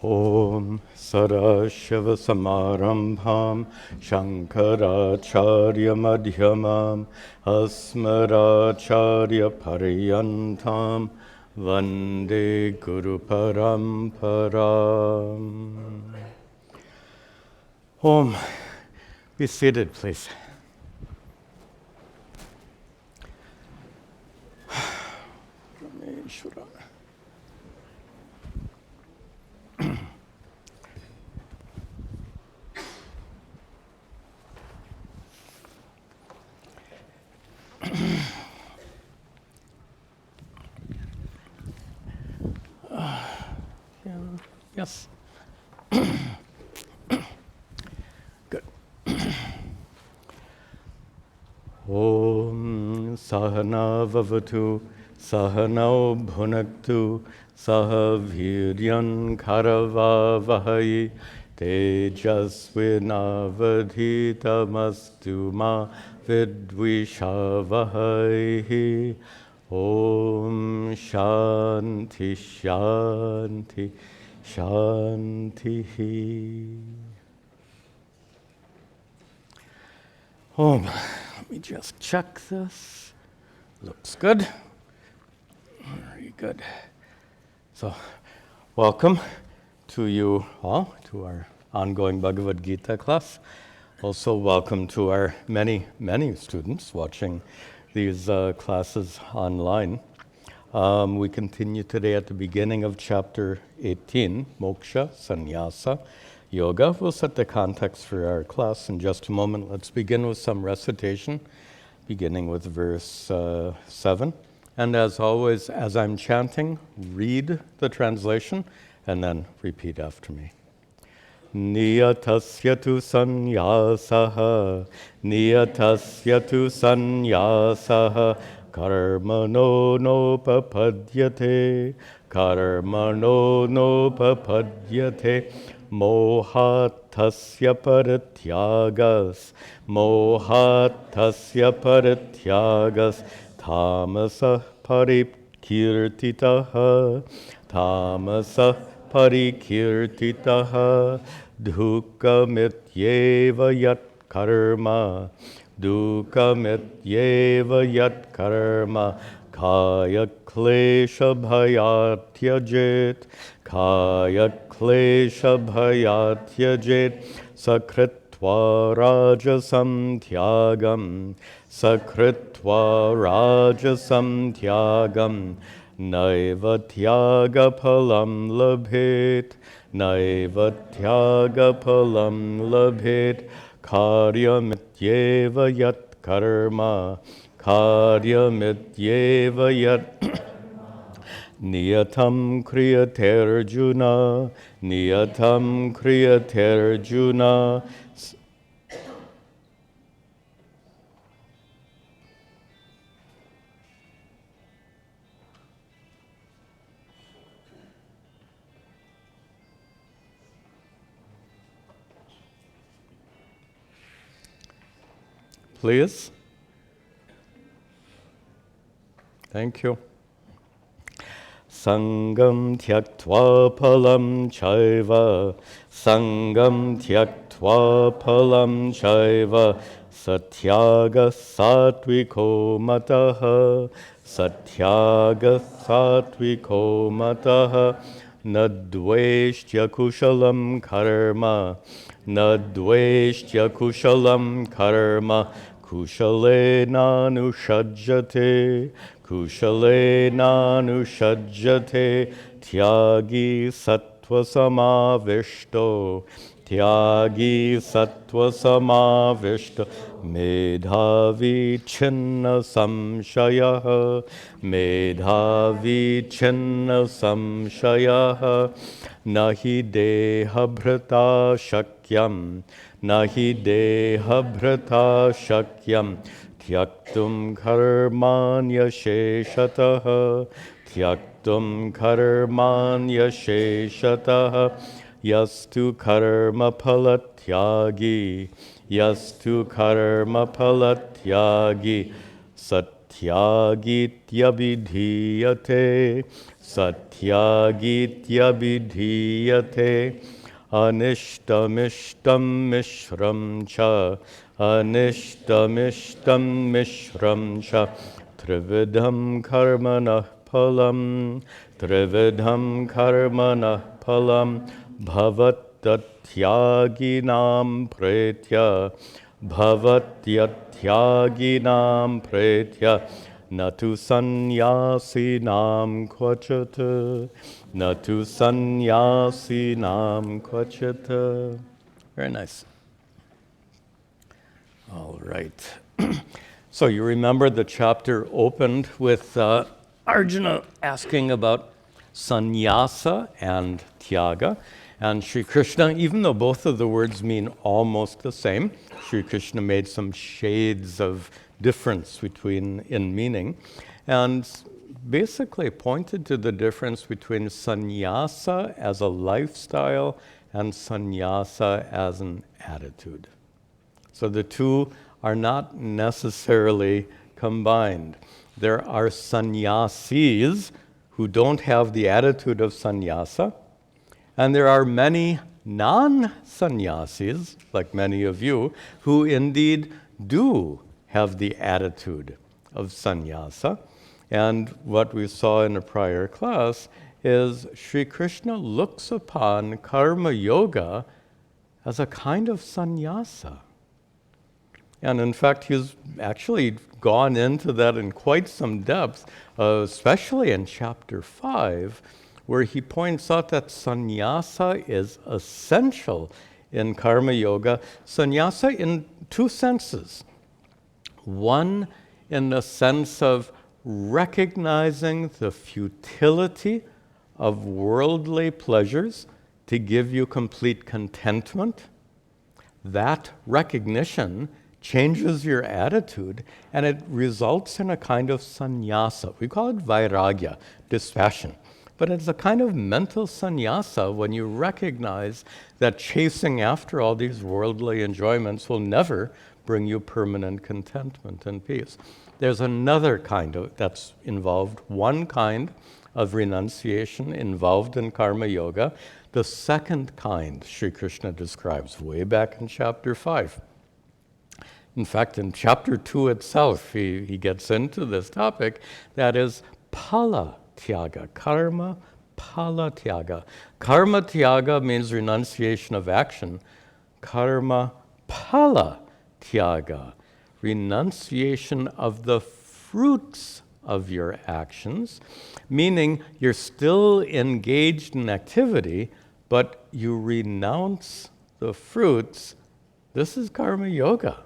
Om Sarashiva Samarambham Shankaracharya Madhyamam Asmaracharya Pariyantam Vande Guru Paramparam. Om. Be seated, please. Yes. Good. Om Sahana Vavatu Sahanau Bhunaktu Saha Viryan Karavavahai Tejasvinavadhitamastu ma vidvishavahai. Om Shanti Shanti Shanti. Let me just check this. Looks good. Very good. So, welcome to you all to our ongoing Bhagavad Gita class. Also, welcome to our many students watching these classes online. We continue today at the beginning of chapter 18, Moksha, Sannyasa, Yoga. We'll set the context for our class in just a moment. Let's begin with some recitation, beginning with verse 7. And as always, as I'm chanting, read the translation and then repeat after me. Niyatasya tu sannyasaha, niyatasya tu sannyasaha, karmano nopapadyate, karmano nopapadyate, mohatasya parityagas, mohatasya parityagas, tamasa parikirtitaha, tamasa parikirtitaha, dhukamityeva yat karma, dhukamityeva yat karma, kaya klesha bhayatyajit, kaya klesha bhayatyajit, sakritva rajasam tyagam, sakritva rajasam tyagam, naiva tyaga phalam labhet, naiva tyaga phalam labhet, karyamityeva yat karma, karyamityeva yat niyatam kriyaterjuna, niyatam kriyaterjuna. Please. Thank you. Sangam tyaktva phalam chaiva, sangam tyaktva phalam chaiva, satyaga satviko mataha, satyaga satviko mataha, nadveshtya kushalam karma, nadveshtya kushalam karma, kushalena nushajjate, kushalena nushajjate, tyagi sattva samavishto, tyagi sattva samavishto, medhavi chinna samshayah, medhavi chinna samshayah, nahi deha bhrata shakyam, nahi deha bhrata shakyam, tyaktum karmanya sheshataha, tyaktum karmanya sheshataha, yastu karma palatyagi, yastu karma palatyagi, Satyagitya Satyagitya Anishtamishtam Mishram Cha Anishtamishtam Mishram Cha Trividham Karmanah Palam Bhavattatyaginam Pretya Bhavattatyaginam Pretya Natu Sanyasinam Kvachata Natu Sanyasinam Kvachata. Very nice. All right. So you remember the chapter opened with Arjuna asking about sannyasa and tyaga. And Sri Krishna, even though both of the words mean almost the same, Sri Krishna made some shades of difference in meaning, and basically pointed to the difference between sannyasa as a lifestyle and sannyasa as an attitude. So the two are not necessarily combined. There are sannyasis who don't have the attitude of sannyasa, and there are many non-sannyasis, like many of you, who indeed do have the attitude of sannyasa. And what we saw in a prior class is Sri Krishna looks upon karma yoga as a kind of sannyasa. And in fact, he's actually gone into that in quite some depth, especially in chapter 5, where he points out that sannyasa is essential in karma yoga. Sannyasa in two senses. One, in the sense of recognizing the futility of worldly pleasures to give you complete contentment. That recognition changes your attitude, and it results in a kind of sannyasa. We call it vairagya, dispassion. But it's a kind of mental sannyasa when you recognize that chasing after all these worldly enjoyments will never bring you permanent contentment and peace. There's another kind of, that's involved, one kind of renunciation involved in karma yoga. The second kind Sri Krishna describes way back in chapter 5. In fact, in chapter 2 itself, he gets into this topic, that is phala tyaga, karma phala tyaga. Karma tyaga means renunciation of action. Karma phala tyaga, renunciation of the fruits of your actions, meaning you're still engaged in activity, but you renounce the fruits. This is karma yoga.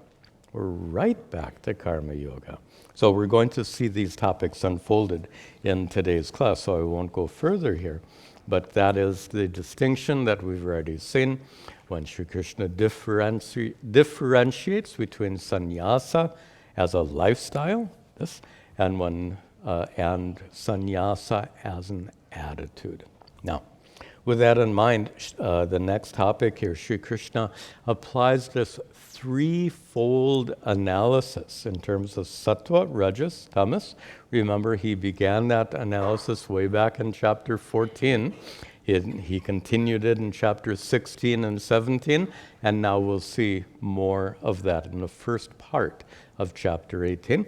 We're right back to karma yoga. So we're going to see these topics unfolded in today's class, so I won't go further here. But that is the distinction that we've already seen when Sri Krishna differentiates between sannyasa as a lifestyle, and sannyasa as an attitude. Now, with that in mind, the next topic here, Sri Krishna applies this threefold analysis in terms of sattva, rajas, tamas. Remember, he began that analysis way back in chapter 14. He continued it in chapters 16 and 17, and now we'll see more of that in the first part of chapter 18.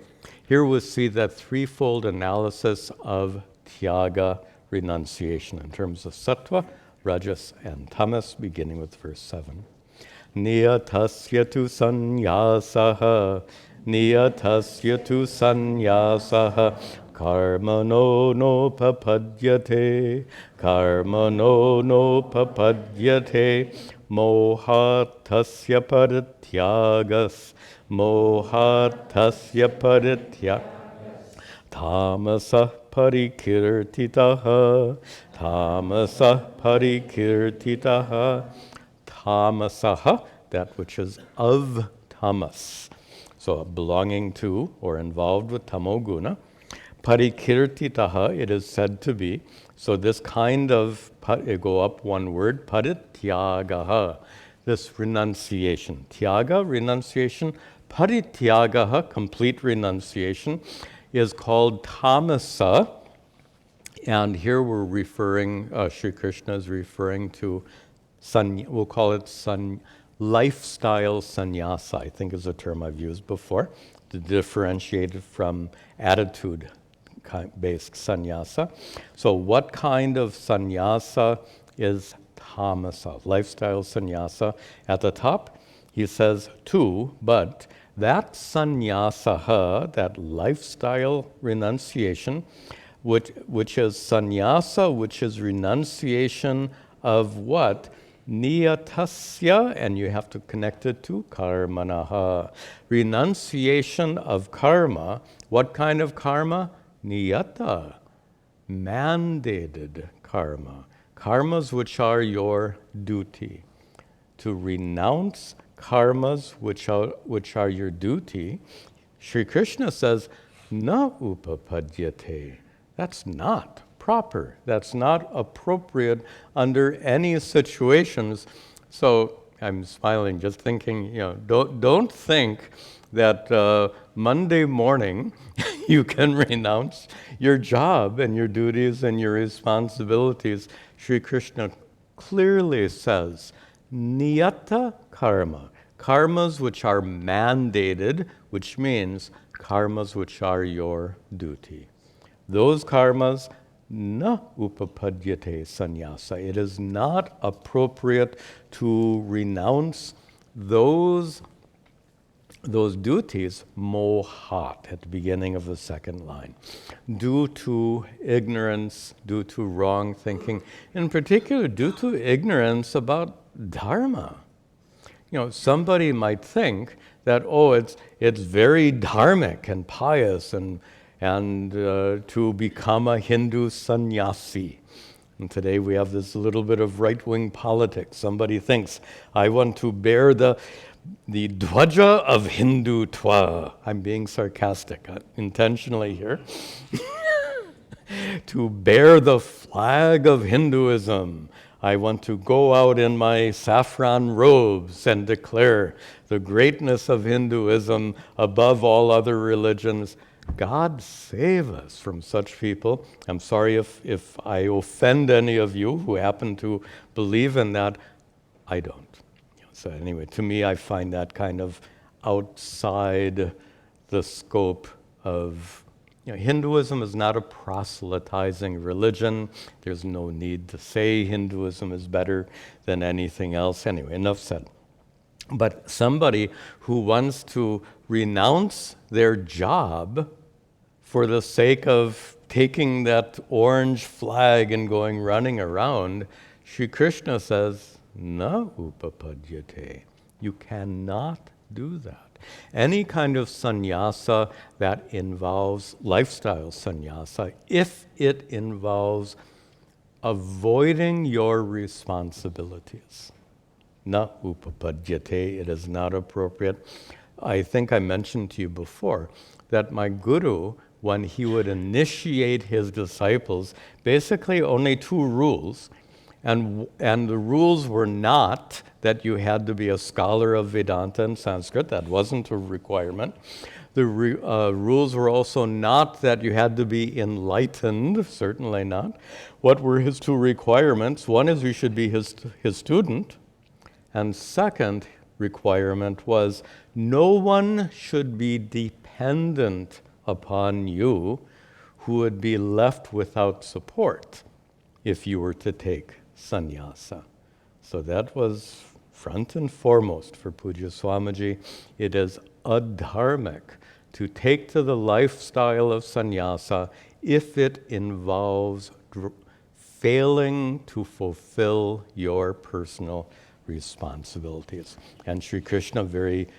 Here we'll see that threefold analysis of tyaga, renunciation, in terms of sattva, rajas, and tamas, beginning with verse 7. Niyatasya tu sannyasaha, niyatasya tu sannyasaha, karmano nopapadyate, karmano nopapadyate, mohatasya parityagas, mohatasya parityagas, tamasah parikirtitaha, tamasah parikirtitaha, tamasaha, that which is of tamas, so belonging to or involved with tamoguna. Parikirtitaha, it is said to be. So this kind of, go up one word, parityagaha, this renunciation. Tyaga, renunciation. Parityagaha, complete renunciation. is called tamasa. And here we're referring, Sri Krishna is referring to, we'll call it lifestyle sannyasa, I think is a term I've used before, to differentiate it from attitude-based sannyasa. So what kind of sannyasa is tamasa, lifestyle sannyasa? At the top, he says two, but that sannyasa, that lifestyle renunciation, which is sannyasa, which is renunciation of what? Niyatasya, and you have to connect it to karmanaha. Renunciation of karma. What kind of karma? Niyata, mandated karma. Karmas which are your duty. To renounce karmas which are your duty, Sri Krishna says, na upapadyate. That's not proper. That's not appropriate under any situations. So I'm smiling, just thinking, don't think that Monday morning you can renounce your job and your duties and your responsibilities. Sri Krishna clearly says, niyata karma, karmas which are mandated, which means karmas which are your duty. Those karmas, na upapadyate sannyasa. It is not appropriate to renounce those duties, mohat, at the beginning of the second line, due to ignorance, due to wrong thinking, in particular due to ignorance about dharma. Somebody might think that, it's very dharmic and pious and to become a Hindu sannyasi. And today we have this little bit of right-wing politics. Somebody thinks, I want to bear the dwaja of Hindutva. I'm being sarcastic intentionally here. To bear the flag of Hinduism. I want to go out in my saffron robes and declare the greatness of Hinduism above all other religions. God save us from such people. I'm sorry if I offend any of you who happen to believe in that. I don't. So anyway, to me, I find that kind of outside the scope of, Hinduism is not a proselytizing religion. There's no need to say Hinduism is better than anything else. Anyway, enough said. But somebody who wants to renounce their job for the sake of taking that orange flag and going running around, Sri Krishna says, na upapadyate. You cannot do that. Any kind of sannyasa that involves lifestyle sannyasa, if it involves avoiding your responsibilities, na upapadyate, it is not appropriate. I think I mentioned to you before that my guru, when he would initiate his disciples, basically only two rules. And the rules were not that you had to be a scholar of Vedanta and Sanskrit. That wasn't a requirement. The rules were also not that you had to be enlightened, certainly not. What were his two requirements? One is you should be his student. And second requirement was no one should be dependent upon you who would be left without support if you were to take sannyasa. So that was front and foremost for Pujya Swamiji. It is adharmic to take to the lifestyle of sannyasa if it involves failing to fulfill your personal responsibilities. And Sri Krishna very,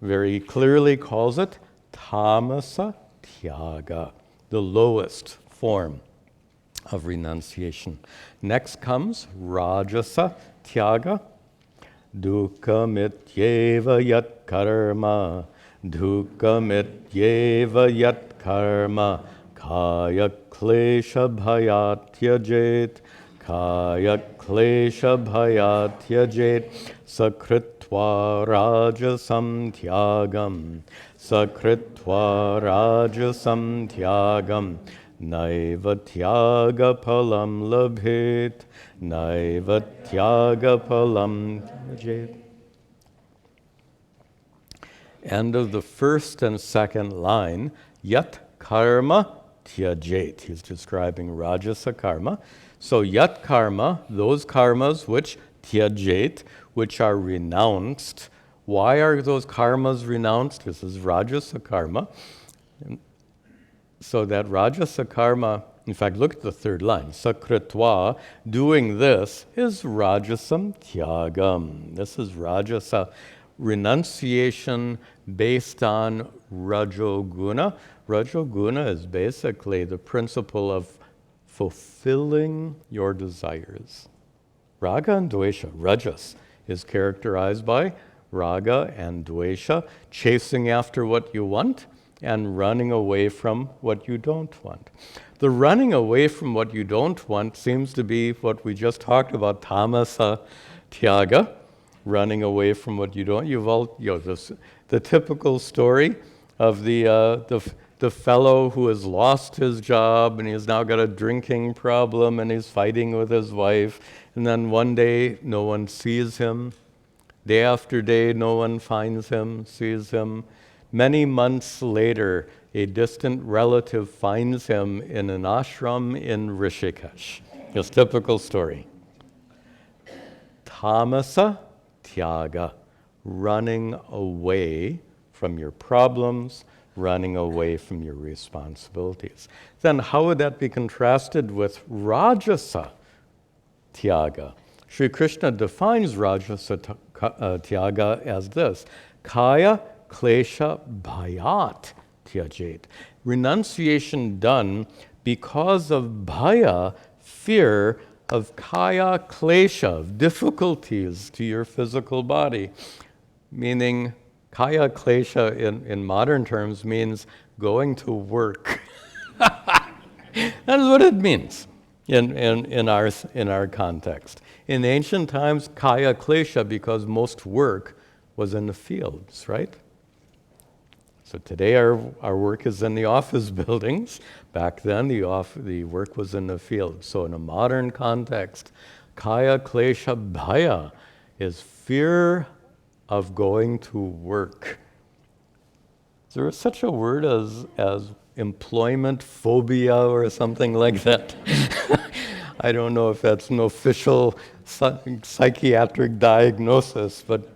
very clearly calls it tamasa tyaga, the lowest form of renunciation. Next comes rajasa tyaga, dukkamityeva yat karma, dukkamityeva yat karma, kaya klesha bhayatyajit, kaya klesha bhayatyajit, sakritva rajasam tyagam, sakritva rajasam tyagam naiva tyaga palam labhet naiva tyaga palam tyajit. End of the first and second line, yat karma tyajit. He's describing rajasa karma. So yat karma, those karmas which tyajit, which are renounced. Why are those karmas renounced? This is rajasa karma. So that rajasa karma, in fact, look at the third line. Sakritva, doing this is rajasam tyagam. This is rajasa renunciation based on rajoguna. Rajoguna is basically the principle of fulfilling your desires. Raga and dvesha, rajas, is characterized by raga and dvesha, chasing after what you want and running away from what you don't want. The running away from what you don't want seems to be what we just talked about, tamasa tyaga, running away from what you don't. You've all, the typical story of the fellow who has lost his job and he's now got a drinking problem and he's fighting with his wife, and then one day no one sees him. Day after day no one finds him, sees him. Many months later, a distant relative finds him in an ashram in Rishikesh. This typical story. Tamasa tyaga, running away from your problems, running away from your responsibilities. Then how would that be contrasted with rajasa tyaga? Sri Krishna defines rajasa tyaga as this: kaya klesha bhayat tyajit. Renunciation done because of bhaya, fear, of kaya klesha, of difficulties to your physical body. Meaning, kaya klesha in modern terms means going to work. That is what it means in our context. In ancient times, kaya klesha, because most work was in the fields, right? So today our work is in the office buildings. Back then the work was in the field. So in a modern context, kaya klesha bhaya is fear of going to work. Is there such a word as employment phobia or something like that? I don't know if that's an official psychiatric diagnosis, but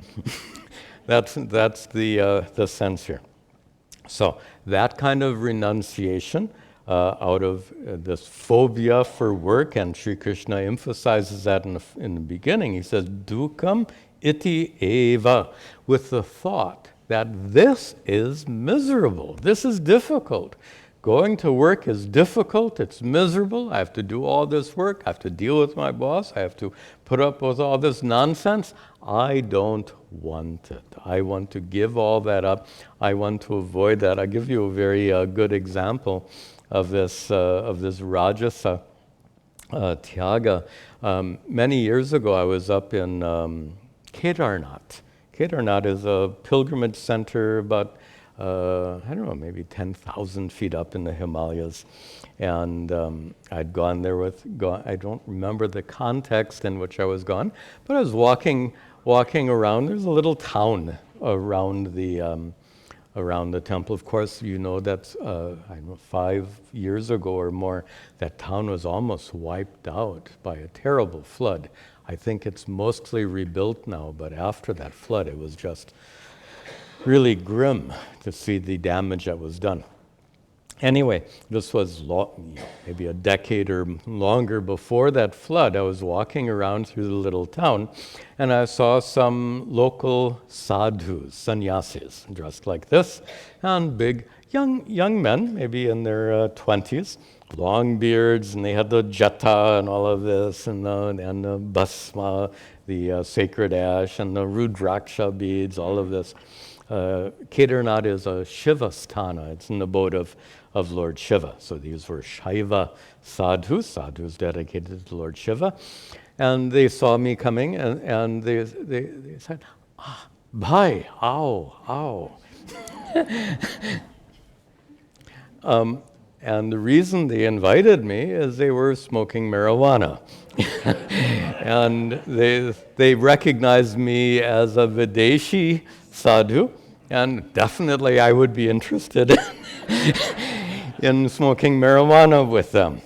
that's the sense here. So that kind of renunciation out of this phobia for work, and Sri Krishna emphasizes that in the beginning. He says, dukam iti eva, with the thought that this is miserable, this is difficult. Going to work is difficult, it's miserable, I have to do all this work, I have to deal with my boss, I have to put up with all this nonsense. I don't want it. I want to give all that up. I want to avoid that. I'll give you a very good example of this rajasa tyaga. Many years ago, I was up in Kedarnath. Kedarnath is a pilgrimage center about, maybe 10,000 feet up in the Himalayas. And I'd gone there I don't remember the context in which I was gone, but I was walking around. There's a little town around the temple. Of course, you know that's 5 years ago or more, that town was almost wiped out by a terrible flood. I think it's mostly rebuilt now, but after that flood, it was just really grim to see the damage that was done. Anyway, this was maybe a decade or longer before that flood. I was walking around through the little town, and I saw some local sadhus, sannyasis, dressed like this, and big young men, maybe in their 20s, long beards, and they had the jata and all of this, and the bhasma, the sacred ash, and the rudraksha beads, all of this. Kedarnath is a Shiva sthana. It's in the abode of Lord Shiva. So these were Shaiva sadhus dedicated to Lord Shiva. And they saw me coming, and they said, bhai, ow. And the reason they invited me is they were smoking marijuana. And they recognized me as a Videshi sadhu, and definitely I would be interested in smoking marijuana with them.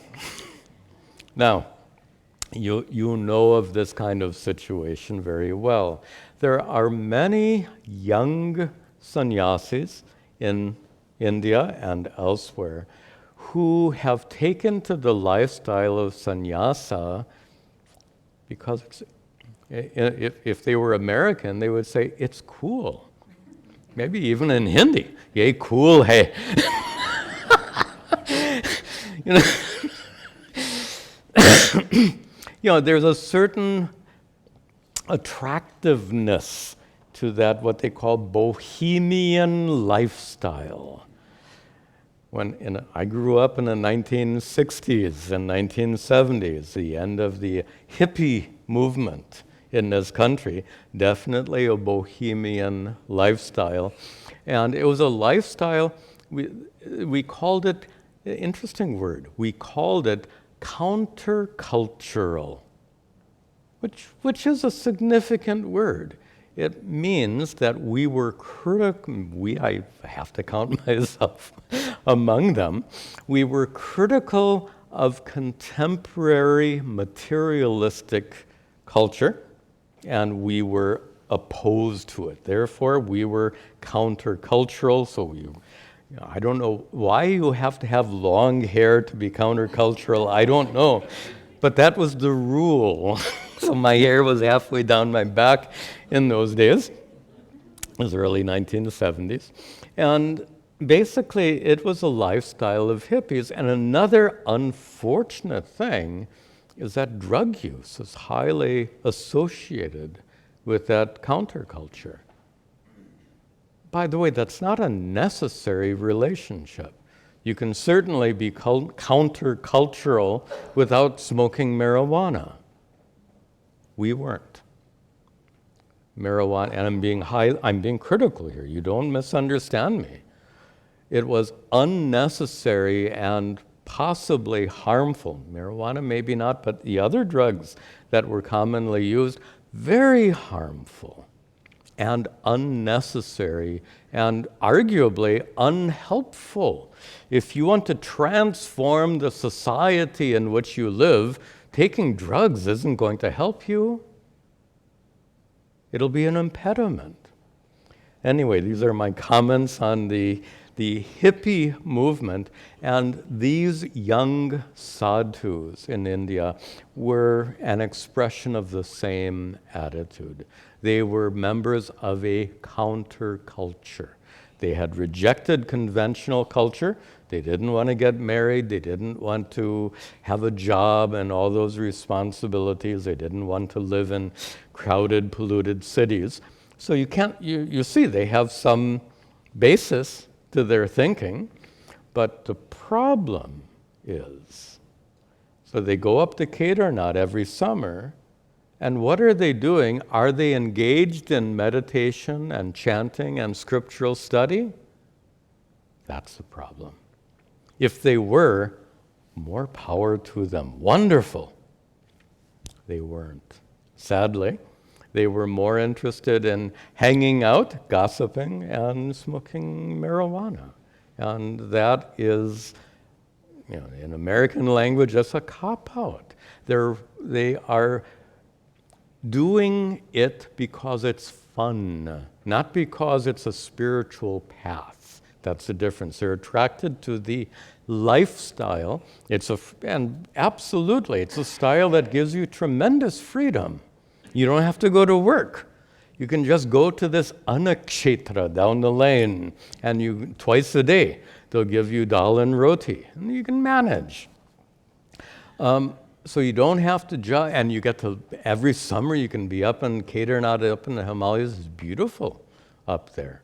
Now, you know of this kind of situation very well. There are many young sannyasis in India and elsewhere who have taken to the lifestyle of sannyasa because if they were American, they would say, it's cool. Maybe even in Hindi, yay cool hai. There's a certain attractiveness to that, what they call bohemian lifestyle. I grew up in the 1960s and 1970s, the end of the hippie movement in this country, definitely a bohemian lifestyle. And it was a lifestyle, we called it, interesting word, we called it countercultural, which is a significant word. It means that we were critical, I have to count myself among them, we were critical of contemporary materialistic culture, and we were opposed to it. Therefore, we were countercultural, so I don't know why you have to have long hair to be countercultural, I don't know. But that was the rule. So my hair was halfway down my back in those days. It was early 1970s. And basically, it was a lifestyle of hippies. And another unfortunate thing is that drug use is highly associated with that counterculture. By the way, that's not a necessary relationship. You can certainly be countercultural without smoking marijuana. We weren't. Marijuana, and I'm being critical here. You don't misunderstand me. It was unnecessary and possibly harmful. Marijuana, maybe not, but the other drugs that were commonly used, very harmful and unnecessary and arguably unhelpful. If you want to transform the society in which you live, taking drugs isn't going to help you. It'll be an impediment. Anyway, these are my comments on the hippie movement, and these young sadhus in India were an expression of the same attitude. They were members of a counterculture. They had rejected conventional culture. They didn't want to get married. They didn't want to have a job and all those responsibilities. They didn't want to live in crowded, polluted cities. So you see, they have some basis to their thinking, but the problem is, so they go up to Kedarnath every summer, and what are they doing? Are they engaged in meditation and chanting and scriptural study? That's the problem. If they were, more power to them. Wonderful. They weren't. Sadly, they were more interested in hanging out, gossiping, and smoking marijuana. And that is, in American language, that's a cop-out. They are doing it because it's fun, not because it's a spiritual path. That's the difference. They're attracted to the lifestyle. And absolutely, it's a style that gives you tremendous freedom. You don't have to go to work. You can just go to this anakshetra down the lane, and twice a day they'll give you dal and roti, and you can manage. So you don't have to and you get to, every summer you can be up in Kedarnath, up in the Himalayas. It's beautiful up there.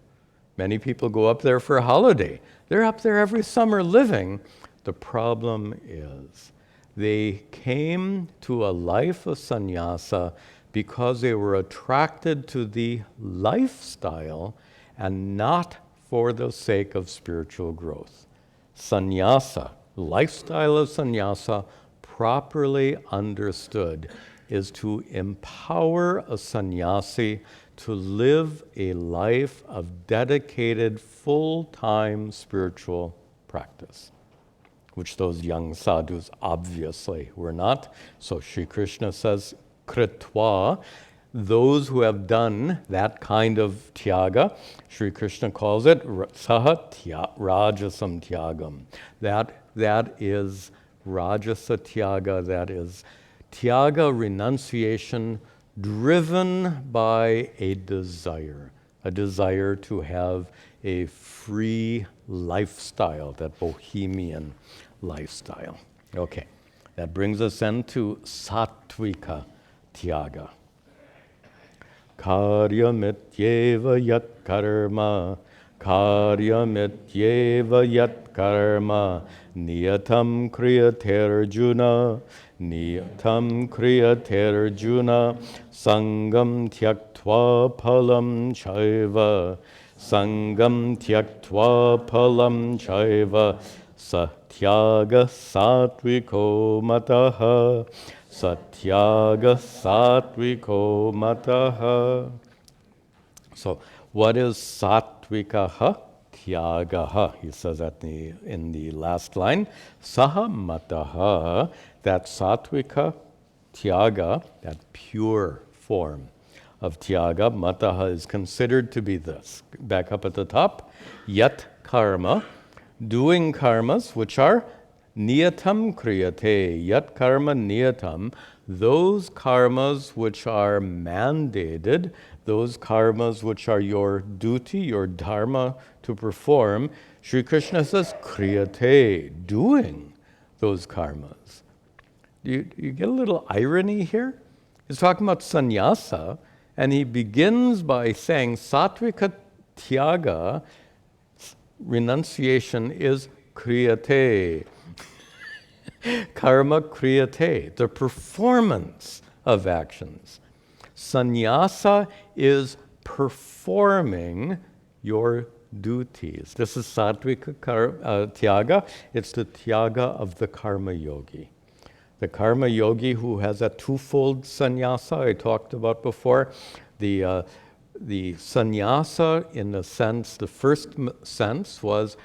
Many people go up there for a holiday. They're up there every summer living. The problem is they came to a life of sannyasa because they were attracted to the lifestyle and not for the sake of spiritual growth. Sannyasa, lifestyle of sannyasa, properly understood, is to empower a sannyasi to live a life of dedicated, full-time spiritual practice, which those young sadhus obviously were not. So Sri Krishna says, kritva, those who have done that kind of tyaga, Sri Krishna calls it saha rajasam tyagam. That is rajasa tyaga, that is tyaga, renunciation, driven by a desire to have a free lifestyle, that bohemian lifestyle. Okay, that brings us into sattvika tyaga. Karyamityeva yat karma, karyamityeva yat karma, niyatam kriyaterjuna, niyatam kriyaterjuna, sangam tyaktva phalam chaiva, sangam tyaktva phalam chaiva, satyaga satviko mataha, satyaga satviko mataha. So, what is satvikaha? Tyagaha, he says in the last line. Saha mataha, that satvika tyaga, that pure form of tyaga, mataha is considered to be this. Back up at the top, yat karma, doing karmas which are niyatam kriyate, yat karma niyatam, those karmas which are mandated, those karmas which are your duty, your dharma to perform. Sri Krishna says kriyate, doing those karmas. Do you get a little irony here? He's talking about sannyasa, and he begins by saying sattvika tyaga, renunciation, is kriyate. Karma kriyate, the performance of actions. Sannyasa is performing your duties. This is sattvika tyaga. It's the tyaga of the karma yogi. The karma yogi who has a twofold sannyasa I talked about before. The sannyasa, in the sense, the first sense was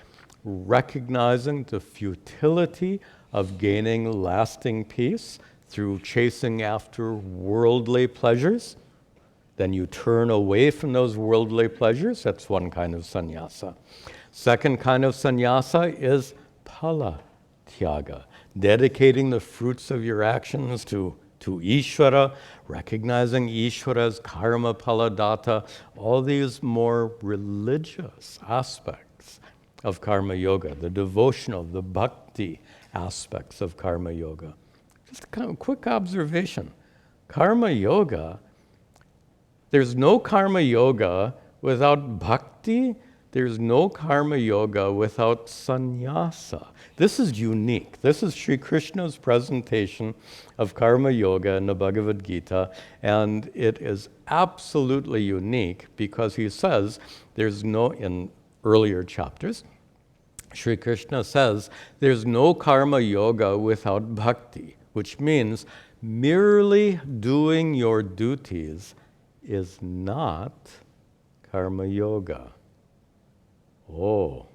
recognizing the futility of gaining lasting peace through chasing after worldly pleasures. Then you turn away from those worldly pleasures. That's one kind of sannyasa. Second kind of sannyasa is phala tyaga, dedicating the fruits of your actions to Ishvara, recognizing Ishvara's karma phaladata, all these more religious aspects of karma yoga, the devotional, the bhakti aspects of karma yoga. Just a kind of quick observation. Karma yoga, there's no karma yoga without bhakti. There's no karma yoga without sannyasa. This is unique. This is Sri Krishna's presentation of karma yoga in the Bhagavad Gita, and it is absolutely unique because he says there's no, in earlier chapters, Sri Krishna says there's no karma yoga without bhakti, which means merely doing your duties is not karma yoga. Oh,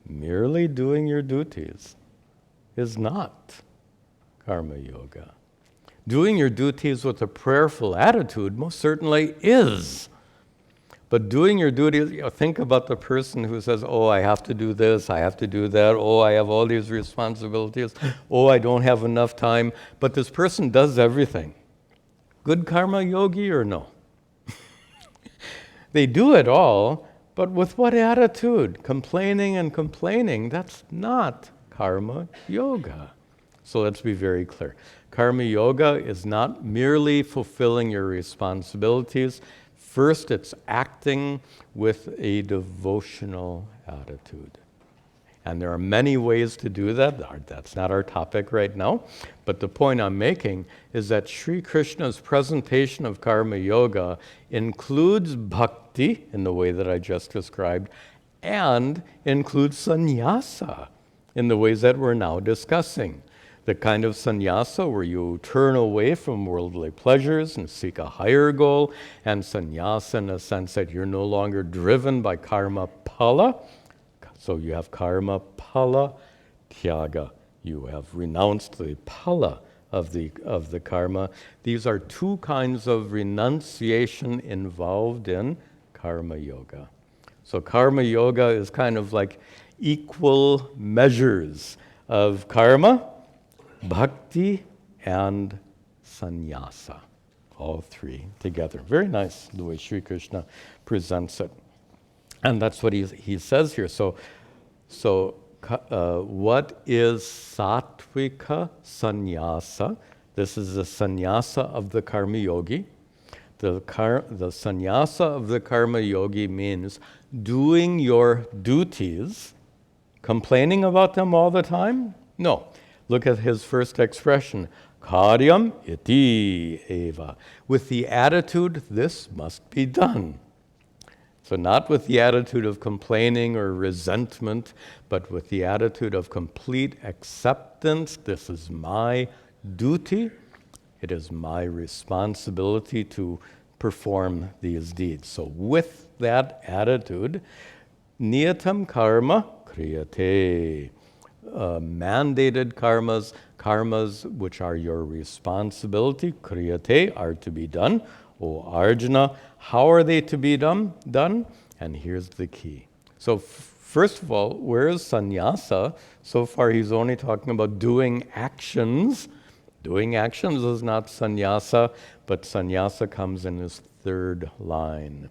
merely doing your duties is not karma yoga. Doing your duties with a prayerful attitude most certainly is. But doing your duties, think about the person who says, oh, I have to do this, I have to do that, oh, I have all these responsibilities, oh, I don't have enough time. But this person does everything. Good karma yogi or no? They do it all, but with what attitude? Complaining and complaining, that's not karma yoga. So let's be very clear. Karma yoga is not merely fulfilling your responsibilities. First, it's acting with a devotional attitude. And there are many ways to do that. That's not our topic right now. But the point I'm making is that Sri Krishna's presentation of karma yoga includes bhakti in the way that I just described, and includes sannyasa in the ways that we're now discussing. The kind of sannyasa where you turn away from worldly pleasures and seek a higher goal, and sannyasa in the sense that you're no longer driven by karma phala. So you have karma phala tyaga. You have renounced the phala of the karma. These are two kinds of renunciation involved in karma yoga. So karma yoga is kind of like equal measures of karma, bhakti, and sannyasa. All three together. Very nice the way Sri Krishna presents it. And that's what he says here. So what is sattvika sannyasa? This is the sannyasa of the karma yogi. The sannyasa of the karma yogi means doing your duties, complaining about them all the time? No. Look at his first expression, karyam iti eva. With the attitude, this must be done. So not with the attitude of complaining or resentment, but with the attitude of complete acceptance. This is my duty. It is my responsibility to perform these deeds. So with that attitude, niyatam karma kriyate. Mandated karmas which are your responsibility, kriyate, are to be done. O Arjuna, how are they to be done? And here's the key. So first of all, where is sannyasa? So far he's only talking about doing actions. Doing actions is not sannyasa, but sannyasa comes in his third line.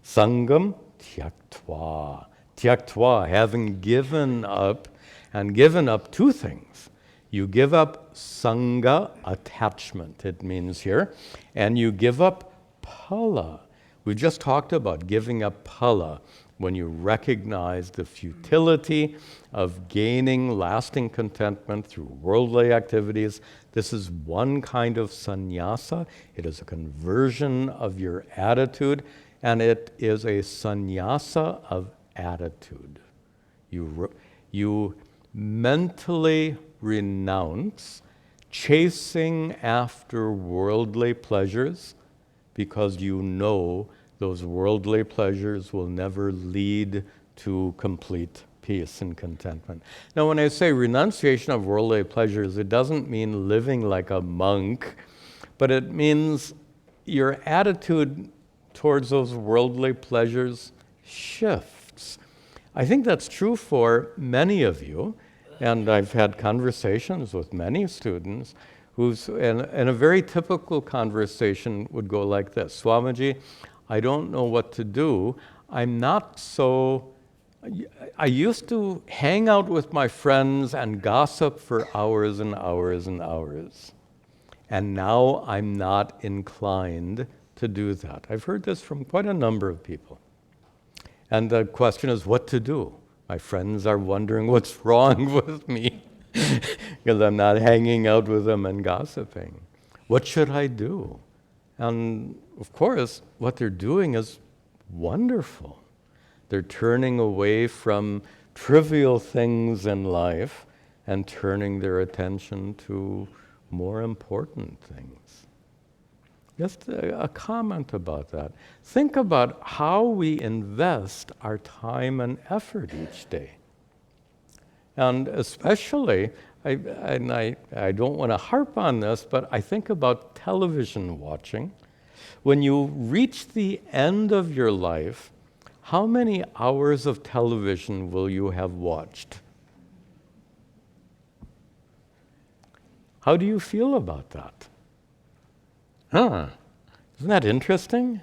Sangam tyaktva. Tyaktva, having given up, and given up two things. You give up sangha, attachment, it means here, and you give up phala. We just talked about giving up phala when you recognize the futility of gaining lasting contentment through worldly activities. This is one kind of sannyasa. It is a conversion of your attitude, and it is a sannyasa of attitude. You mentally renounce chasing after worldly pleasures because you know those worldly pleasures will never lead to complete peace and contentment. Now, when I say renunciation of worldly pleasures, it doesn't mean living like a monk, but it means your attitude towards those worldly pleasures shifts. I think that's true for many of you, and I've had conversations with many students and a very typical conversation would go like this. Swamiji, I don't know what to do. I used to hang out with my friends and gossip for hours and hours and hours. And now I'm not inclined to do that. I've heard this from quite a number of people. And the question is what to do. My friends are wondering what's wrong with me because I'm not hanging out with them and gossiping. What should I do? And of course, what they're doing is wonderful. They're turning away from trivial things in life and turning their attention to more important things. Just a comment about that. Think about how we invest our time and effort each day. And especially, I don't want to harp on this, but I think about television watching. When you reach the end of your life, how many hours of television will you have watched? How do you feel about that? Isn't that interesting?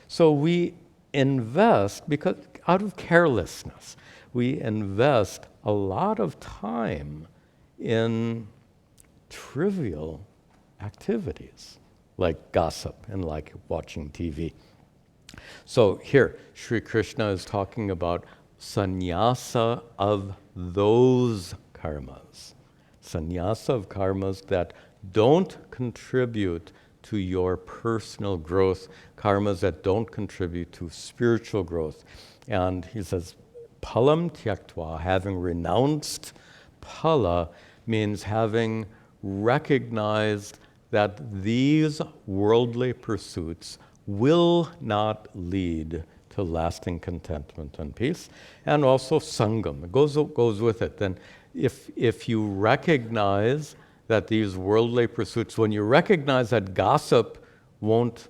So we invest, because out of carelessness, we invest a lot of time in trivial activities, like gossip and like watching TV. So here, Sri Krishna is talking about sannyasa of those karmas. Sannyasa of karmas that don't contribute to your personal growth, karmas that don't contribute to spiritual growth. And he says, palam tyaktva, having renounced pala, means having recognized that these worldly pursuits will not lead to lasting contentment and peace. And also sangam, it goes with it. Then if you recognize that these worldly pursuits, when you recognize that gossip won't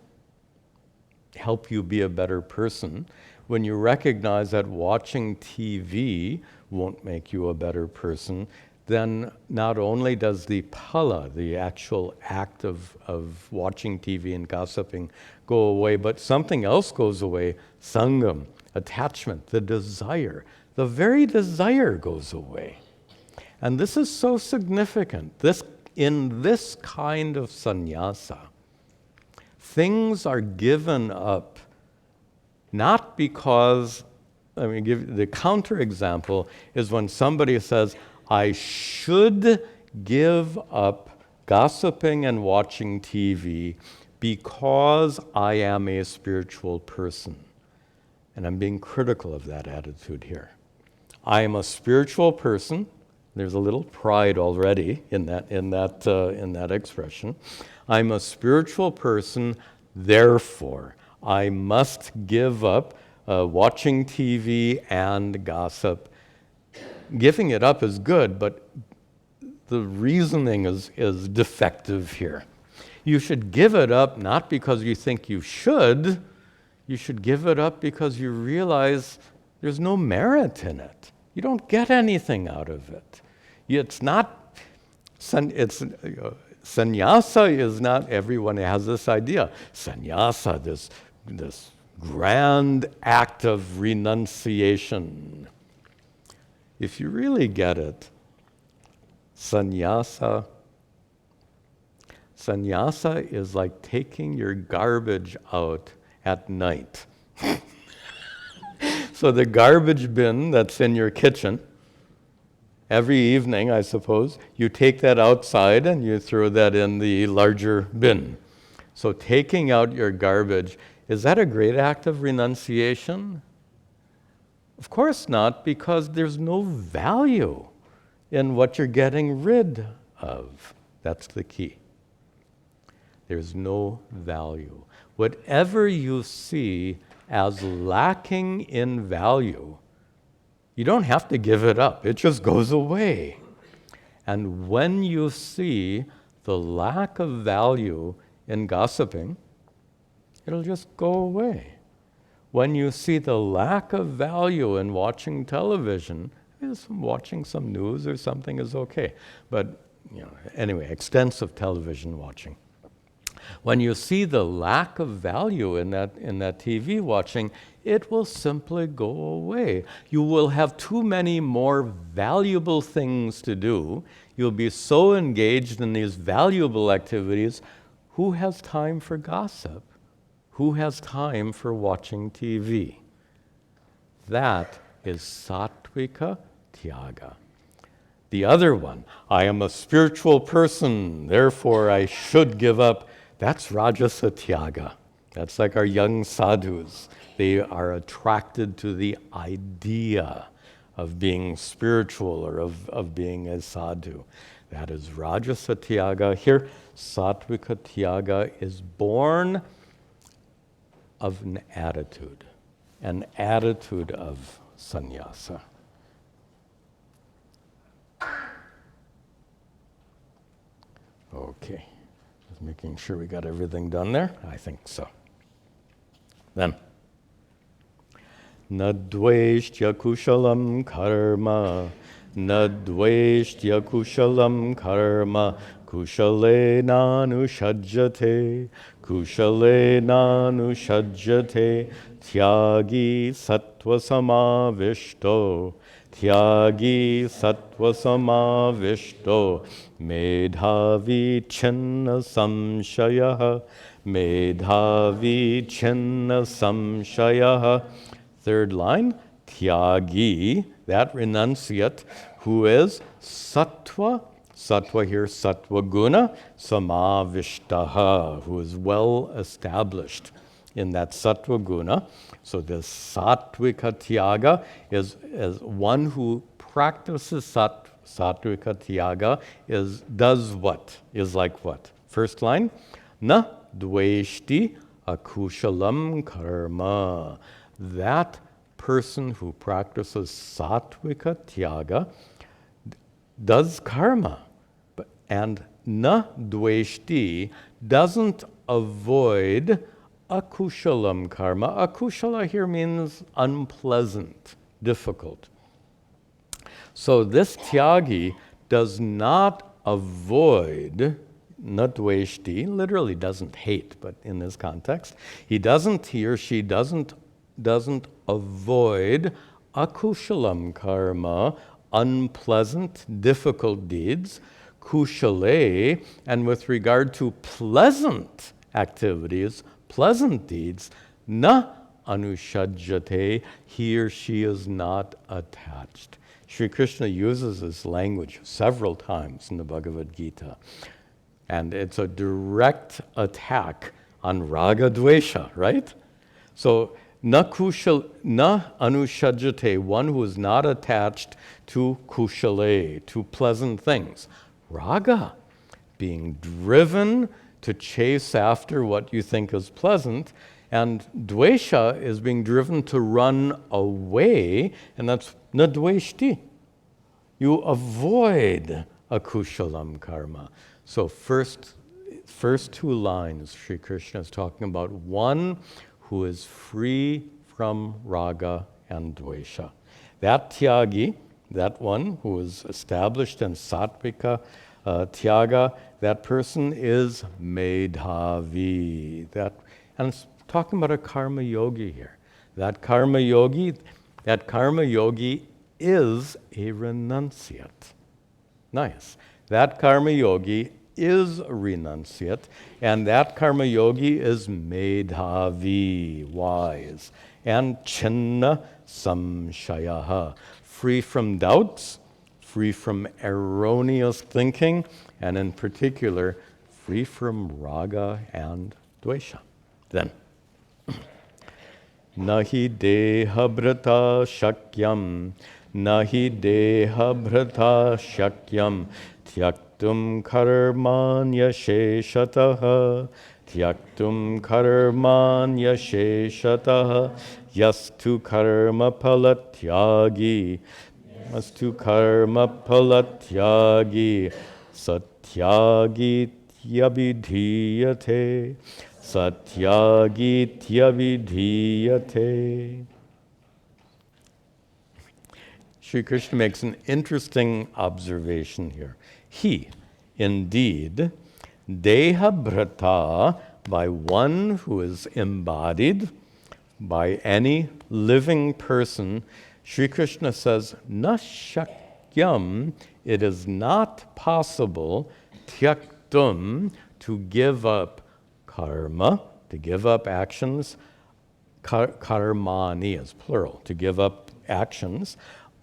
help you be a better person, when you recognize that watching TV won't make you a better person, then not only does the pala, the actual act of watching TV and gossiping, go away, but something else goes away, sangam, attachment, the desire. The very desire goes away. And this is so significant. In this kind of sannyasa, things are given up not because, the counterexample is when somebody says, I should give up gossiping and watching TV because I am a spiritual person. And I'm being critical of that attitude here. I am a spiritual person. There's a little pride already in that expression. I'm a spiritual person, therefore I must give up watching TV and gossip. Giving it up is good, but the reasoning is defective here. You should give it up not because you think you should give it up because you realize there's no merit in it. You don't get anything out of it. It's not, sannyasa is not, everyone has this idea. Sannyasa, this grand act of renunciation. If you really get it, sannyasa is like taking your garbage out at night. So the garbage bin that's in your kitchen, every evening, I suppose, you take that outside and you throw that in the larger bin. So taking out your garbage, is that a great act of renunciation? Of course not, because there's no value in what you're getting rid of. That's the key. There's no value. Whatever you see as lacking in value, you don't have to give it up. It just goes away. And when you see the lack of value in gossiping, it'll just go away. When you see the lack of value in watching television, watching some news or something is okay. But anyway, extensive television watching. When you see the lack of value in that TV watching, it will simply go away. You will have too many more valuable things to do. You'll be so engaged in these valuable activities. Who has time for gossip? Who has time for watching TV? That is sattvika tyaga. The other one, I am a spiritual person, therefore I should give up. That's rajasa tyaga. That's like our young sadhus. They are attracted to the idea of being spiritual or of being a sadhu. That is rajasa tyaga. Here, sattvika tyaga is born of an attitude of sannyasa. Okay, just making sure we got everything done there. I think so. Then, nadveshtya kushalam karma, nadveshtya kushalam karma, kushalena anushajyate, kushalena anushajyate, tyagi sattva samavishto, tyagi sattva samavishto, medhavi chinna samshayah, medhavi chinna samshayah. Third line, tyagi, that renunciate, who is sattva, sattva here, sattva guna, samavishtaha, who is well established in that sattva guna. So this sattvika tyaga is one who practices sattvika tyaga does what? Is like what? First line, na dveshti akushalam karma. That person who practices sattvika tyaga does karma, and na dveshti doesn't avoid akushalam karma. Akushala here means unpleasant, difficult. So this tyagi does not avoid, na dveshti, literally doesn't hate, but in this context, he or she doesn't avoid akushalam karma, unpleasant, difficult deeds, kushale, and with regard to pleasant activities, pleasant deeds, na anushajyate, he or she is not attached. Sri Krishna uses this language several times in the Bhagavad Gita, and it's a direct attack on raga dvesha, right? So na anushajyate, one who is not attached to kushale, to pleasant things. Raga, being driven to chase after what you think is pleasant, and dvesha is being driven to run away, and that's na dveshti. You avoid akushalam karma. So first two lines, Sri Krishna is talking about one who is free from raga and dvesha. That tyagi, that one who is established in sattvika tyaga, that person is medhavi. And it's talking about a karma yogi here. That karma yogi is a renunciate. Nice. That karma yogi is a renunciate, and that karma yogi is medhavi, wise, and chinna samshayaha, free from doubts, free from erroneous thinking, and in particular, free from raga and dvesha. Then, nahi deha brata shakyam, nahi deha brata shakyam, tyaktum karmanya sheshataha, tyaktum karmanya sheshataha, yastu karma palatyagi, yastu karma palatyagi, satyagi tyabidhiyate, satyagi tyabidhiyate. Sri Krishna makes an interesting observation here. He, indeed, deha brata, by one who is embodied, by any living person, Sri Krishna says, na shakyam, it is not possible, tyaktum, to give up karma, to give up actions, karmani is plural, to give up actions,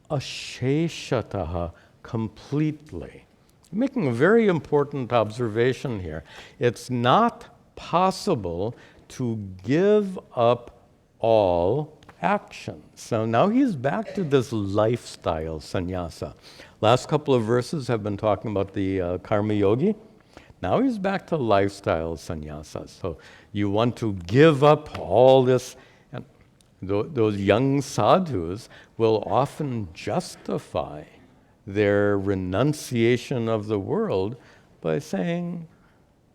asheshataha, completely. Making a very important observation here. It's not possible to give up all actions. So now he's back to this lifestyle sannyasa. Last couple of verses have been talking about the karma yogi. Now he's back to lifestyle sannyasa. So you want to give up all this, and those young sadhus will often justify their renunciation of the world by saying,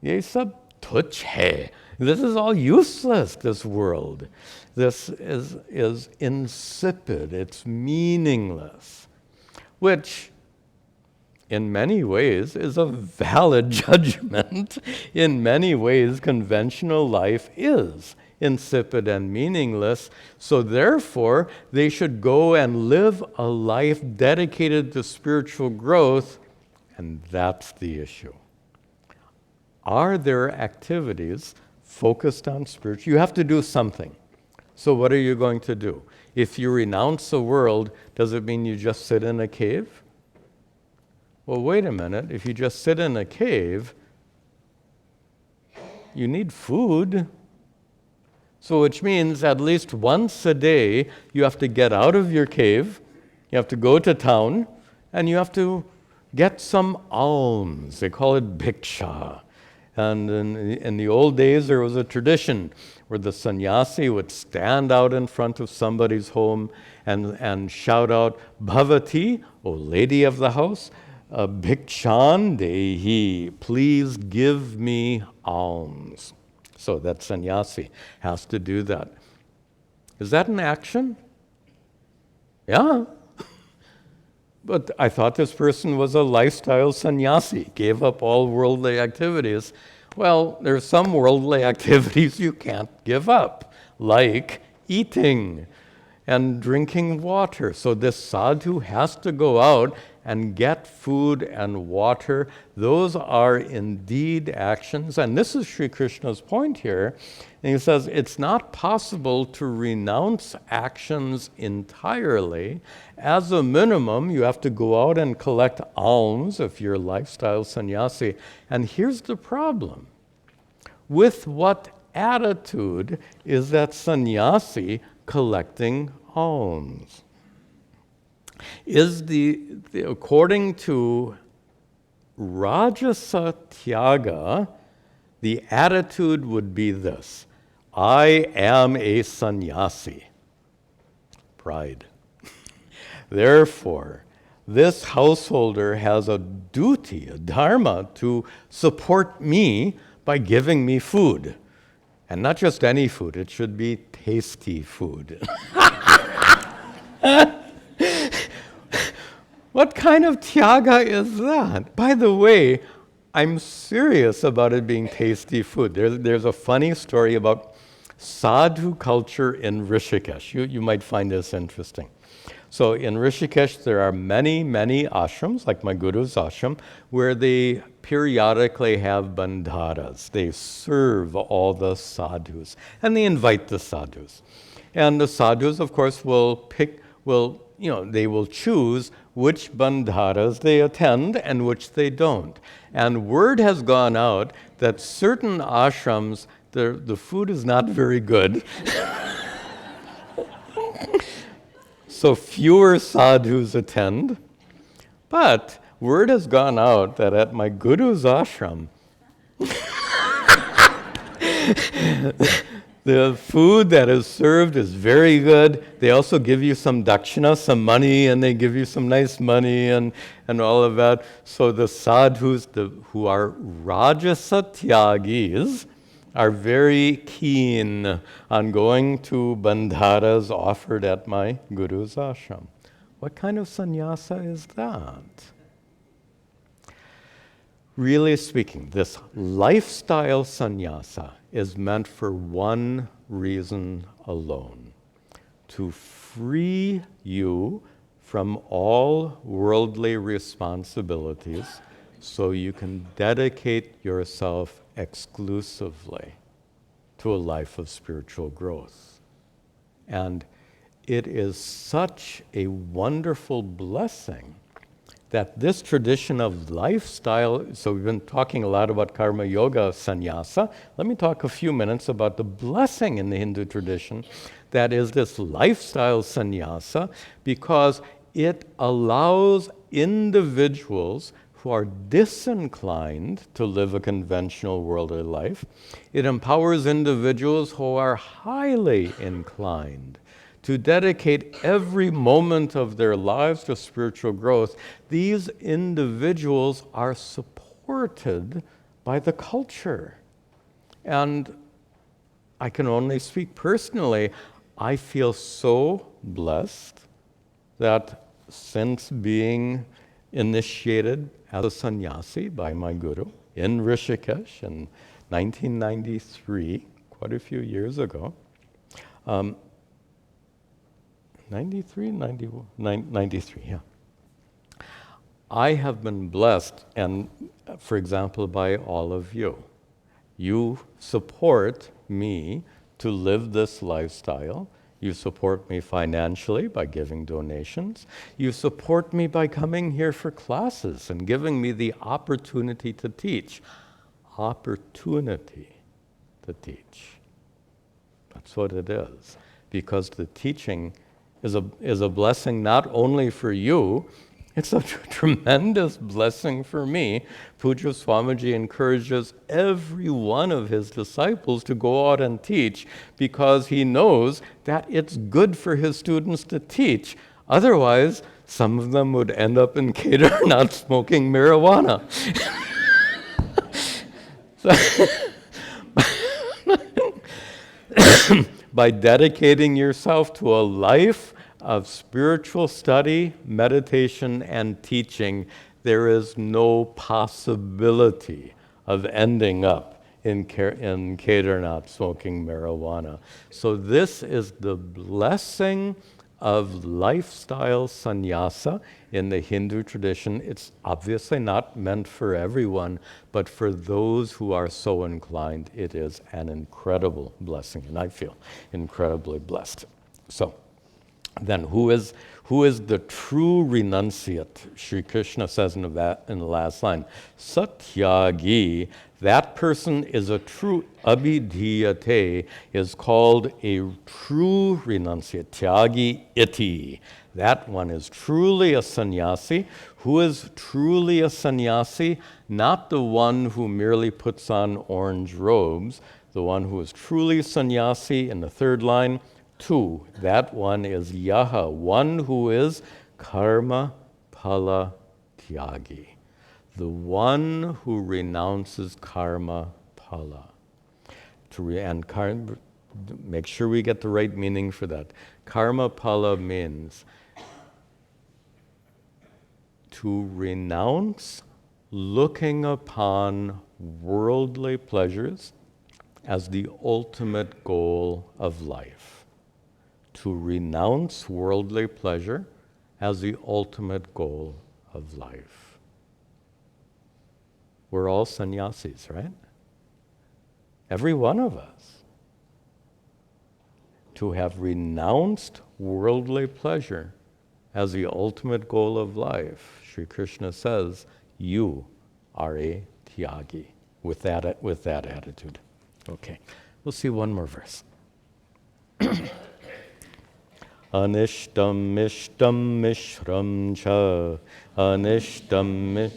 ye sab tuch hai. This is all useless, this world. This is insipid, it's meaningless, which in many ways is a valid judgment. In many ways, conventional life is insipid and meaningless, so therefore they should go and live a life dedicated to spiritual growth, and that's the issue. Are there activities focused on spiritual? You have to do something. So what are you going to do? If you renounce the world, does it mean you just sit in a cave? Well, wait a minute. If you just sit in a cave, you need food. So which means at least once a day, you have to get out of your cave, you have to go to town, and you have to get some alms. They call it bhiksha. And in the old days, there was a tradition where the sannyasi would stand out in front of somebody's home and shout out, Bhavati, O lady of the house, bhikshan dehi, please give me alms. So that sannyasi has to do that. Is that an action? Yeah. But I thought this person was a lifestyle sannyasi, gave up all worldly activities. Well, there's some worldly activities you can't give up, like eating and drinking water. So this sadhu has to go out and get food and water. Those are indeed actions. And this is Sri Krishna's point here. And he says it's not possible to renounce actions entirely. As a minimum, you have to go out and collect alms if you're a lifestyle sannyasi. And here's the problem. With what attitude is that sannyasi collecting alms? Is according to Rajasa Tyaga, the attitude would be this: I am a sannyasi. Pride. Therefore, this householder has a duty, a dharma, to support me by giving me food. And not just any food, it should be tasty food. What kind of tyaga is that? By the way, I'm serious about it being tasty food. There's a funny story about sadhu culture in Rishikesh. You might find this interesting. So in Rishikesh, there are many, many ashrams, like my guru's ashram, where they periodically have bandharas. They serve all the sadhus, and they invite the sadhus. And the sadhus, of course, they will choose which bandharas they attend and which they don't. And word has gone out that certain ashrams, the food is not very good. So fewer sadhus attend. But word has gone out that at my guru's ashram, the food that is served is very good. They also give you some dakshina, some money, and they give you some nice money and all of that. So the sadhus who are rajasa tyagis are very keen on going to bandharas offered at my guru's ashram. What kind of sannyasa is that? Really speaking, this lifestyle sannyasa is meant for one reason alone: to free you from all worldly responsibilities so you can dedicate yourself exclusively to a life of spiritual growth. And it is such a wonderful blessing that this tradition of lifestyle, so we've been talking a lot about karma yoga sannyasa. Let me talk a few minutes about the blessing in the Hindu tradition that is this lifestyle sannyasa, because it allows individuals who are disinclined to live a conventional worldly life. It empowers individuals who are highly inclined to dedicate every moment of their lives to spiritual growth. These individuals are supported by the culture. And I can only speak personally. I feel so blessed that since being initiated as a sannyasi by my guru in Rishikesh in 1993, quite a few years ago, 93, yeah. I have been blessed, and for example, by all of you. You support me to live this lifestyle. You support me financially by giving donations. You support me by coming here for classes and giving me the opportunity to teach. Opportunity to teach. That's what it is. Because the teaching is a blessing not only for you, it's a tremendous blessing for me. Puja Swamiji encourages every one of his disciples to go out and teach because he knows that it's good for his students to teach. Otherwise, some of them would end up in Kedar not smoking marijuana. By dedicating yourself to a life of spiritual study, meditation, and teaching, there is no possibility of ending up in Kedarnath smoking marijuana. So this is the blessing of lifestyle sannyasa in the Hindu tradition. It's obviously not meant for everyone, but for those who are so inclined, it is an incredible blessing, and I feel incredibly blessed. So, then who is the true renunciate? Sri Krishna says in the last line, Satyagi, that person is a true, abhidhiyate, is called a true renunciate, tyagi iti. That one is truly a sannyasi. Who is truly a sannyasi? Not the one who merely puts on orange robes. The one who is truly sannyasi in the third line, 2, that one is yaha, one who is karma phala tyagi, the one who renounces karma phala. Make sure we get the right meaning for that. Karma phala means to renounce looking upon worldly pleasures as the ultimate goal of life. To renounce worldly pleasure as the ultimate goal of life. We're all sannyasis, right? Every one of us. To have renounced worldly pleasure as the ultimate goal of life, Sri Krishna says, you are a tyagi with that attitude. Okay, we'll see one more verse. Anishtam mishtam mishram cha, anishtam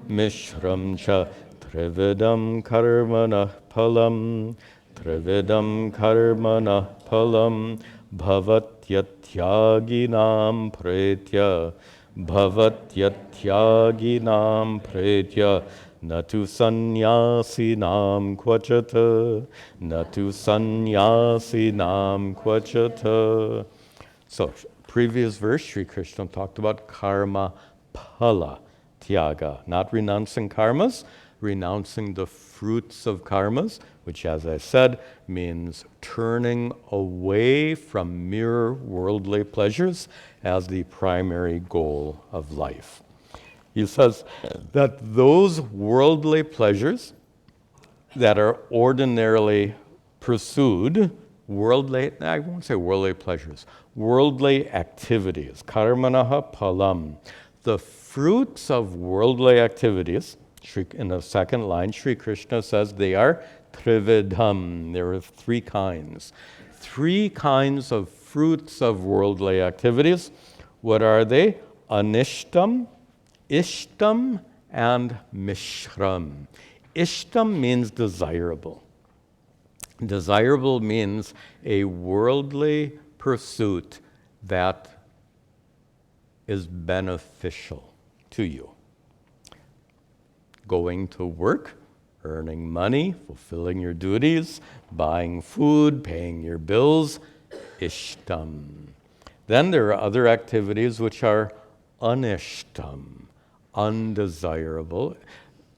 mishram cha, trividam karmana palam, trividam karmana palam, bhavatyathyaginam pretya, bhavatyathyaginam pretya, natu sannyasinam kvachata, natu sannyasinam kvachata. So, previous verse, Sri Krishna talked about karma phala tyaga, not renouncing karmas, renouncing the fruits of karmas, which, as I said, means turning away from mere worldly pleasures as the primary goal of life. He says that those worldly pleasures that are ordinarily pursued, I won't say worldly pleasures, worldly activities, karmanaha palam, the fruits of worldly activities, in the second line, Sri Krishna says they are trividham. There are 3 kinds. 3 kinds of fruits of worldly activities. What are they? Anishtam, ishtam, and mishram. Ishtam means desirable. Desirable means a worldly pursuit that is beneficial to you. Going to work, earning money, fulfilling your duties, buying food, paying your bills, ishtam. Then there are other activities which are anishtam, undesirable,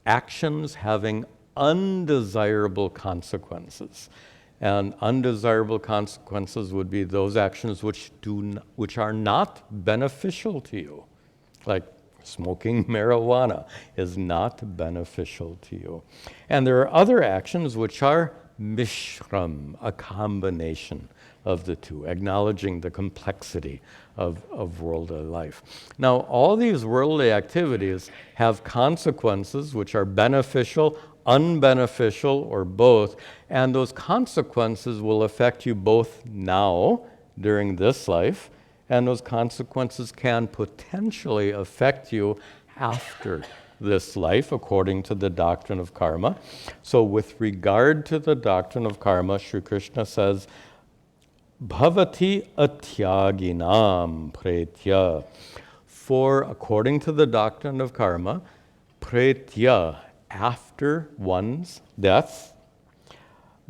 actions having undesirable consequences. And undesirable consequences would be those actions which are not beneficial to you. Like smoking marijuana is not beneficial to you. And there are other actions which are mishram, a combination of the two, acknowledging the complexity of worldly life. Now, all these worldly activities have consequences which are beneficial, unbeneficial, or both, and those consequences will affect you both now, during this life, and those consequences can potentially affect you after this life, according to the doctrine of karma. So with regard to the doctrine of karma, Sri Krishna says, Bhavati atyaginam pretya. For according to the doctrine of karma, pretya, after one's death,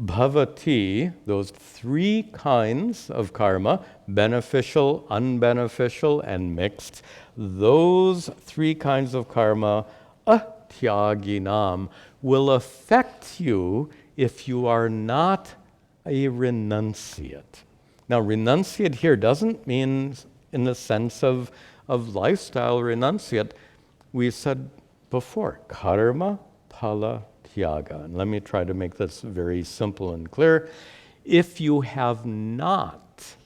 bhavati, those three kinds of karma, beneficial, unbeneficial, and mixed, those three kinds of karma, atyaginam, will affect you if you are not a renunciate. Now, renunciate here doesn't mean in the sense of lifestyle renunciate. We said before, karma, phala, tyaga. And let me try to make this very simple and clear. If you have not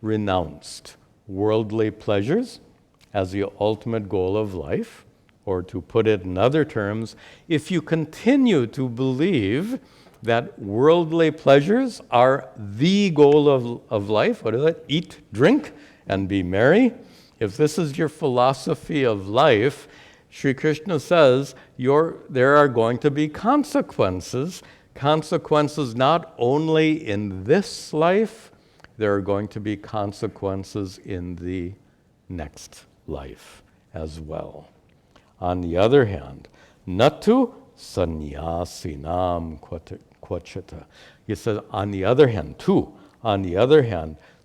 renounced worldly pleasures as the ultimate goal of life, or to put it in other terms, if you continue to believe that worldly pleasures are the goal of life, what is it? Eat, drink, and be merry. If this is your philosophy of life, Sri Krishna says there are going to be consequences. Consequences not only in this life, there are going to be consequences in the next life as well. On the other hand, natu sannyasinam kvachita. He says, on the other hand,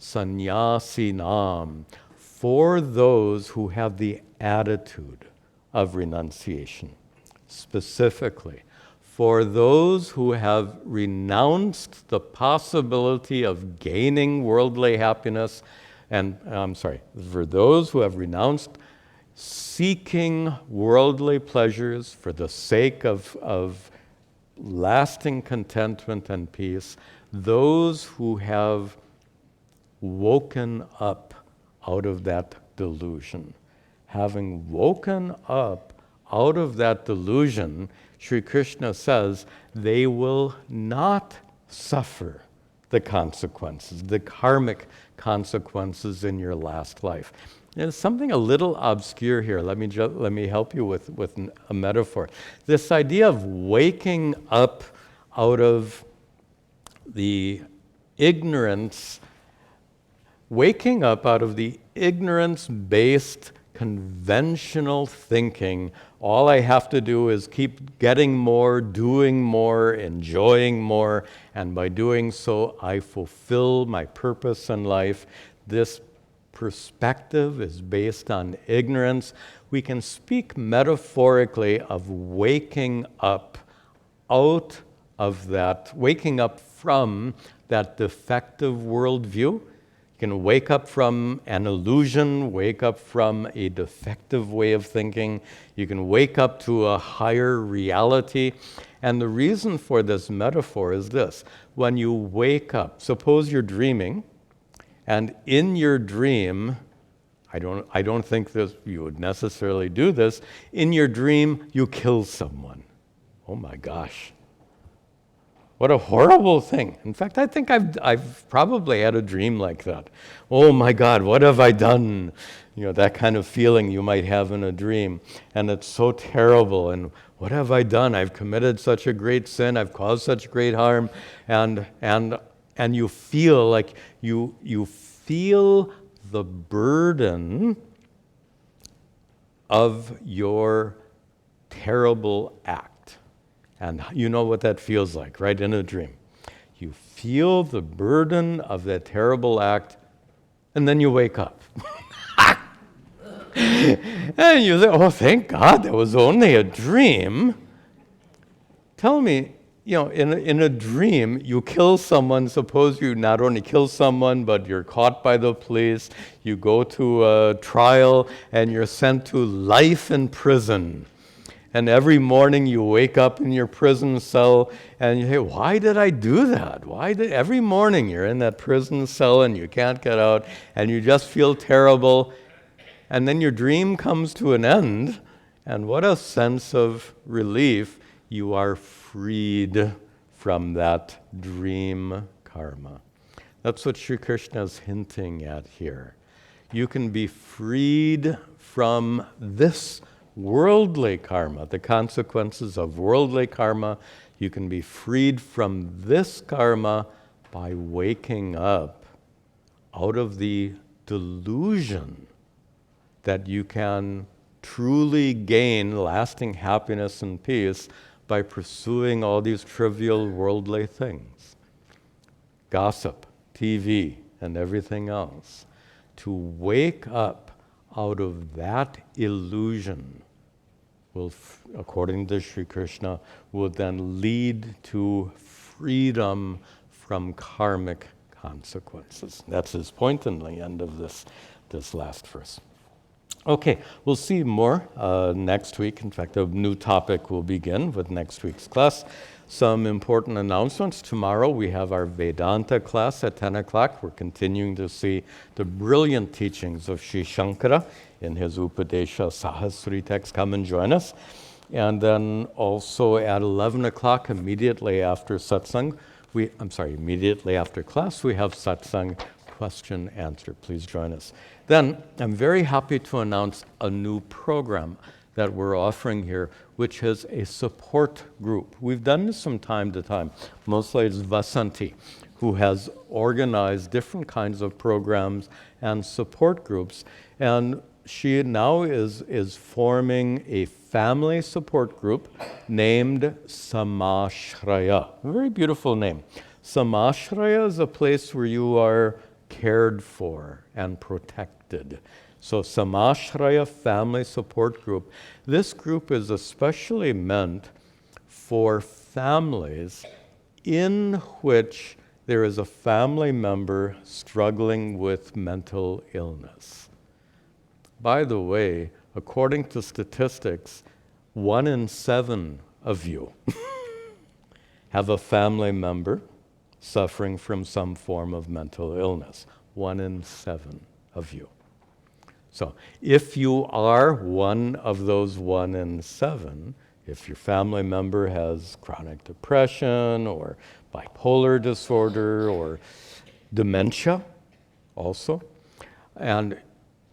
sannyasinam, for those who have the attitude of renunciation, specifically, for those who have renounced the possibility of gaining worldly happiness, for those who have renounced seeking worldly pleasures for the sake of lasting contentment and peace, those who have woken up out of that delusion. Having woken up out of that delusion, Sri Krishna says they will not suffer the consequences, the karmic consequences in your last life. There's something a little obscure here. Let me help you with a metaphor. This idea of waking up out of the ignorance, ignorance-based conventional thinking. All I have to do is keep getting more, doing more, enjoying more, and by doing so, I fulfill my purpose in life. This perspective is based on ignorance. We can speak metaphorically of waking up out of that, waking up from that defective worldview. You can wake up from an illusion, wake up from a defective way of thinking. You can wake up to a higher reality. And the reason for this metaphor is this. When you wake up, suppose you're dreaming, and in your dream, I don't think that you would necessarily do this, in your dream, you kill someone. Oh my gosh. What a horrible thing. In fact, I think I've probably had a dream like that. Oh my God, what have I done? You know, that kind of feeling you might have in a dream. And it's so terrible. And what have I done? I've committed such a great sin. I've caused such great harm. And you feel like you feel the burden of your terrible act. And you know what that feels like, right? In a dream. You feel the burden of that terrible act, and then you wake up. And you say, oh, thank God, that was only a dream. Tell me, you know, in a dream, you kill someone. Suppose you not only kill someone, but you're caught by the police. You go to a trial, and you're sent to life in prison. And every morning you wake up in your prison cell and you say, why did I do that? Every morning you're in that prison cell and you can't get out and you just feel terrible. And then your dream comes to an end, and what a sense of relief. You are freed from that dream karma. That's what Sri Krishna is hinting at here. You can be freed from this worldly karma, the consequences of worldly karma. You can be freed from this karma by waking up out of the delusion that you can truly gain lasting happiness and peace by pursuing all these trivial worldly things. Gossip, TV, and everything else. To wake up out of that illusion will, according to Sri Krishna, will then lead to freedom from karmic consequences. That's his point in the end of this last verse. Okay, we'll see more next week. In fact, a new topic will begin with next week's class. Some important announcements. Tomorrow we have our Vedanta class at 10 o'clock. We're continuing to see the brilliant teachings of Sri Shankara in his Upadesha Sahasri text. Come and join us. And then also at 11 o'clock, immediately after satsang, immediately after class, we have satsang question answer. Please join us. Then I'm very happy to announce a new program that we're offering here, which is a support group. We've done this from time to time. Mostly it's Vasanti, who has organized different kinds of programs and support groups. And she now is forming a family support group named Samashraya. A very beautiful name. Samashraya is a place where you are cared for and protected. So Samashraya Family Support Group. This group is especially meant for families in which there is a family member struggling with mental illness. By the way, according to statistics, 1 in 7 of you have a family member suffering from some form of mental illness. 1 in 7 of you. So if you are one of those 1 in 7, if your family member has chronic depression or bipolar disorder or dementia also, and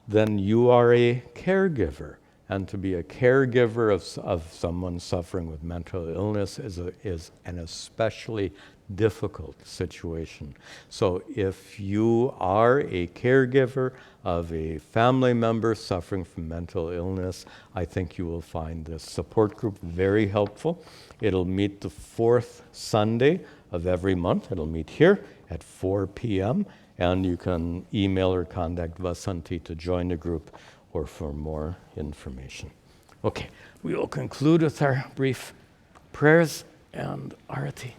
then you are a caregiver. And to be a caregiver of someone suffering with mental illness is an especially difficult situation. So if you are a caregiver of a family member suffering from mental illness, I think you will find this support group very helpful. It'll meet the 4th Sunday of every month. It'll meet here at 4 p.m. And you can email or contact Vasanti to join the group or for more information. Okay, we will conclude with our brief prayers and arati.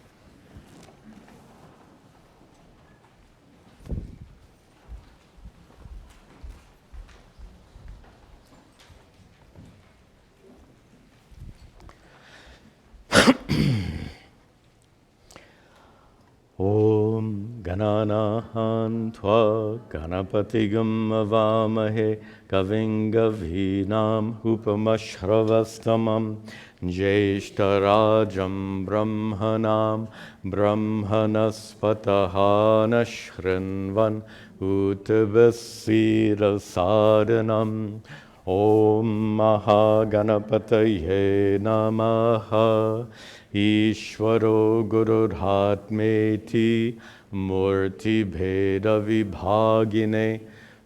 Om Gananahan Tva Ganapatigam Avamahe Kaving Gavinam Upamashravastamam Jeshtarajam Brahmanam Brahmanaspatahana Shrinvan Utabasira Sadhanam Om Mahaganapataye Namaha Ishvaro Gurudhatmeti Murti Bheda Vibhagine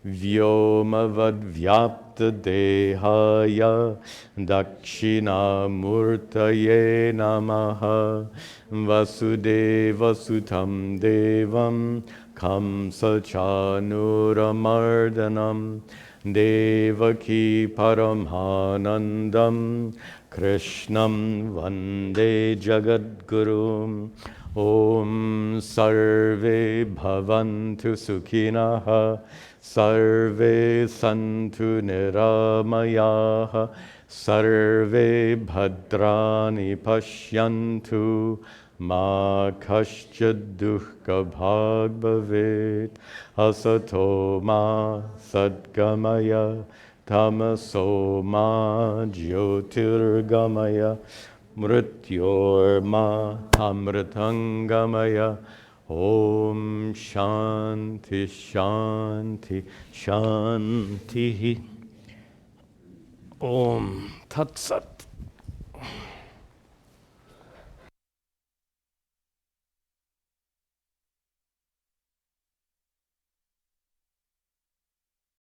Vyomavad Vyapta Dehaya Dakshina Murtaye Namaha Vasudeva Sutam Devam Kamsa Chanuramardanam Devaki Paramhanandam Krishnam Vande Jagadgurum Om Sarve Bhavantu Sukhinaha Sarve Santu Niramayaha Sarve bhadrani pashyantu ma kaschid dukkha bhag bhavet asato ma sadgamaya tamaso ma jyotirgamaya mrityor ma amritangamaya. Om Shanti Shanti Shanti. Om Tat Sat.